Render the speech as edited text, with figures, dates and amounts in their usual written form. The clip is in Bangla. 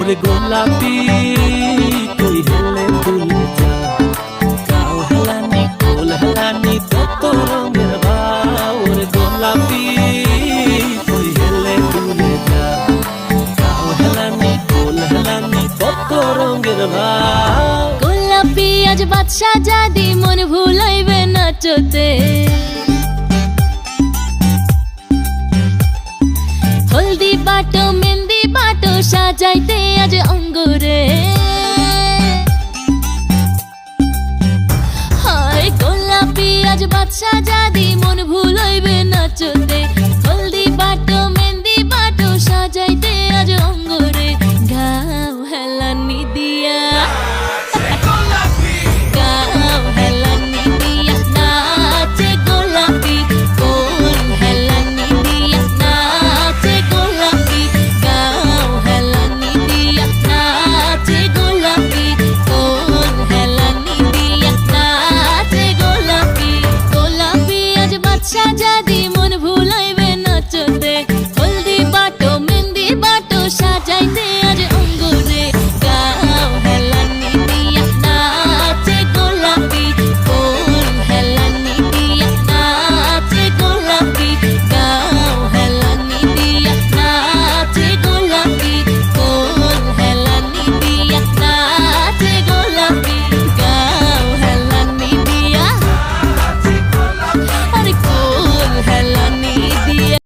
ওরে গোলাপি তুই হেলে দুলে যা, গাও হেলানি কোল হেলানি কত রঙের ভাও। ওরে গোলাপি তুই হেলে দুলে যা, গাও হেলানি কোল হেলানি কত রঙের ভাও। গোলাপি আজ বাদশা জাদি মন ভুলাইবে নাচতে, হলদি বাটো মেহেন্দি বাটো সাজাইতে আজ অঙ্গুরে। হায় গোলাপি আজ বাদশা জাদি